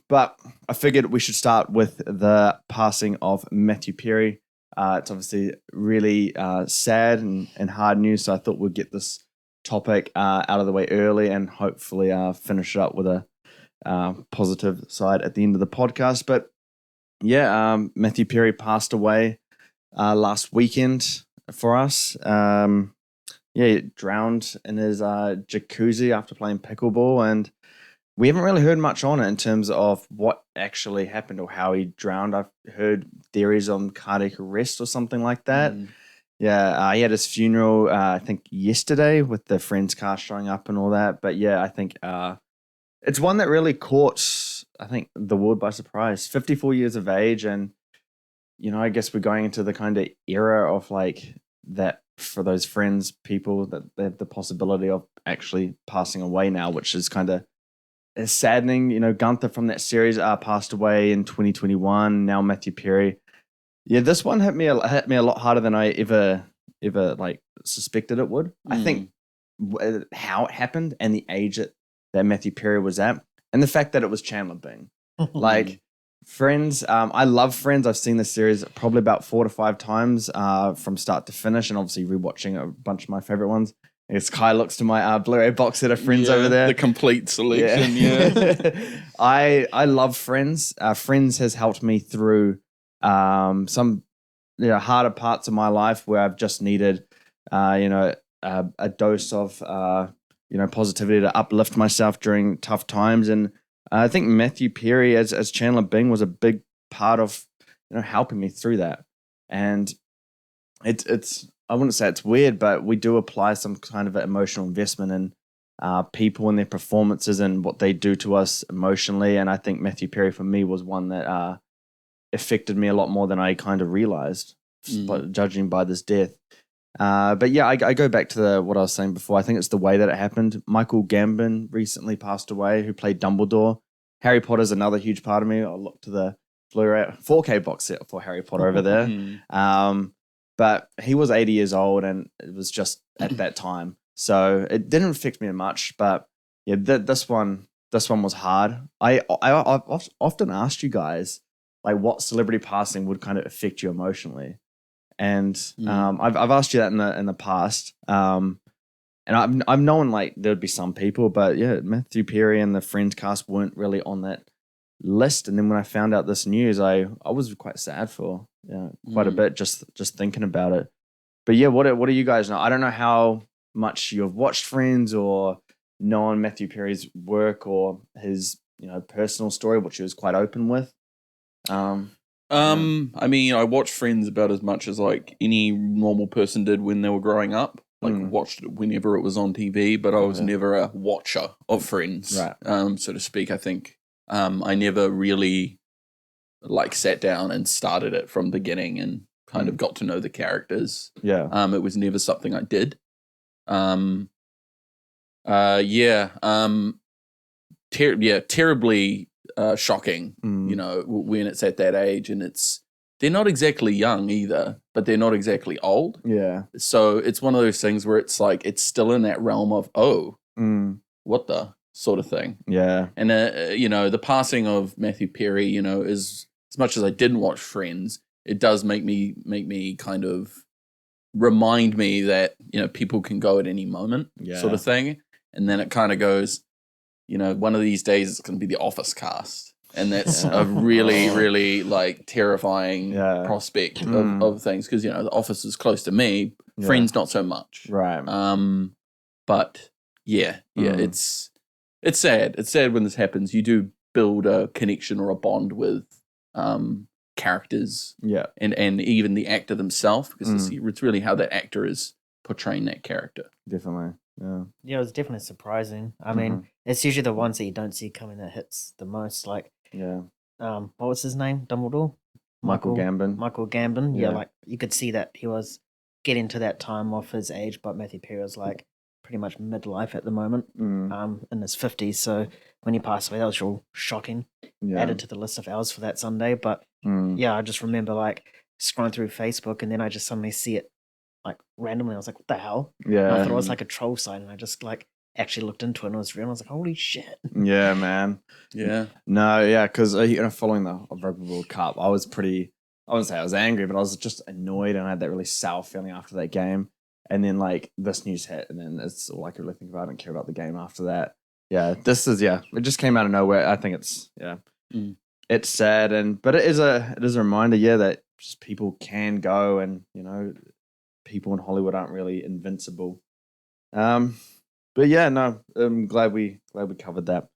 But I figured we should start with the passing of Matthew Perry. It's obviously really sad and hard news, so I thought we'd get this topic out of the way early and hopefully finish it up with a positive side at the end of the podcast. But yeah, Matthew Perry passed away last weekend for us. He drowned in his jacuzzi after playing pickleball, and we haven't really heard much on it in terms of what actually happened or how he drowned. I've heard theories on cardiac arrest or something like that. Yeah, he had his funeral, I think, yesterday with the Friends cast showing up and all that. But yeah, I think it's one that really caught, I think, the world by surprise. 54 years of age, and, I guess we're going into the kind of era of like that for those Friends people that they have the possibility of actually passing away now, which is kind of is saddening. Gunther from that series passed away in 2021. Now Matthew Perry. Yeah, this one hit me a lot harder than I ever like suspected it would. I think how it happened and the age that Matthew Perry was at, and the fact that it was Chandler Bing. Like Friends, I love Friends. I've seen this series probably about 4 to 5 times from start to finish, and obviously rewatching a bunch of my favorite ones. I guess Kai looks to my Blu-ray box set of Friends over there. The complete selection, yeah. I love Friends. Friends has helped me through some harder parts of my life where I've just needed a dose of positivity to uplift myself during tough times. And I think Matthew Perry as Chandler Bing was a big part of helping me through that. And it's I wouldn't say it's weird, but we do apply some kind of emotional investment in people and their performances and what they do to us emotionally. And I think Matthew Perry for me was one that affected me a lot more than I kind of realized, but judging by this death. But yeah, I go back to what I was saying before. I think it's the way that it happened. Michael Gambon recently passed away, who played Dumbledore. Harry Potter's another huge part of me. I'll look to the Blu-ray 4K box set for Harry Potter over there. But he was 80 years old, and it was just at that time. So it didn't affect me much. But yeah, this one was hard. I've often asked you guys, like, what celebrity passing would kind of affect you emotionally. And I've asked you that in the past. And I've known like there'd be some people, but yeah, Matthew Perry and the Friends cast weren't really on that list. And then when I found out this news, I was quite sad for quite a bit just thinking about it. But yeah, what do you guys know? I don't know how much you've watched Friends or known Matthew Perry's work or his personal story, which he was quite open with. I mean, I watched Friends about as much as like any normal person did when they were growing up. Like watched it whenever it was on TV, but I was never a watcher of Friends, right. So to speak. I think I never really like sat down and started it from the beginning and kind of got to know the characters. Yeah. It was never something I did. Terribly shocking, when it's at that age, and they're not exactly young either, but they're not exactly old. Yeah. So it's one of those things where it's like, it's still in that realm of, what the sort of thing. Yeah. And, the passing of Matthew Perry, is, as much as I didn't watch Friends, it does make me kind of remind me that, people can go at any moment sort of thing. And then it kind of goes, one of these days it's going to be the Office cast. And that's a really, really like terrifying prospect of things. Because, the Office is close to me. Friends, not so much. Right. But it's sad. It's sad when this happens. You do build a connection or a bond with characters. Yeah. And even the actor themselves, because it's really how that actor is portraying that character. Definitely. Yeah, it was definitely surprising. I mean, it's usually the ones that you don't see coming that hits the most. Like, what was his name? Dumbledore? Michael Gambon. Michael Gambon. Yeah, like you could see that he was getting to that time of his age, but Matthew Perry was like pretty much midlife at the moment, in his 50s. So when he passed away, that was real shocking. Added to the list of hours for that Sunday. But I just remember like scrolling through Facebook, and then I just suddenly see it like randomly. I was like, what the hell? Yeah. And I thought it was like a troll site, and I just like actually looked into it and it was real. I was like, holy shit. Yeah, man. Yeah. No, yeah, because following the Rugby World Cup, I was pretty. I wouldn't say I was angry, but I was just annoyed, and I had that really sour feeling after that game. And then like this news hit, and then it's all I could really think about. I didn't care about the game after that. Yeah, this is it just came out of nowhere. I think it's it's sad, but it is a reminder, that just people can go, and people in Hollywood aren't really invincible. But yeah, no, I'm glad we covered that.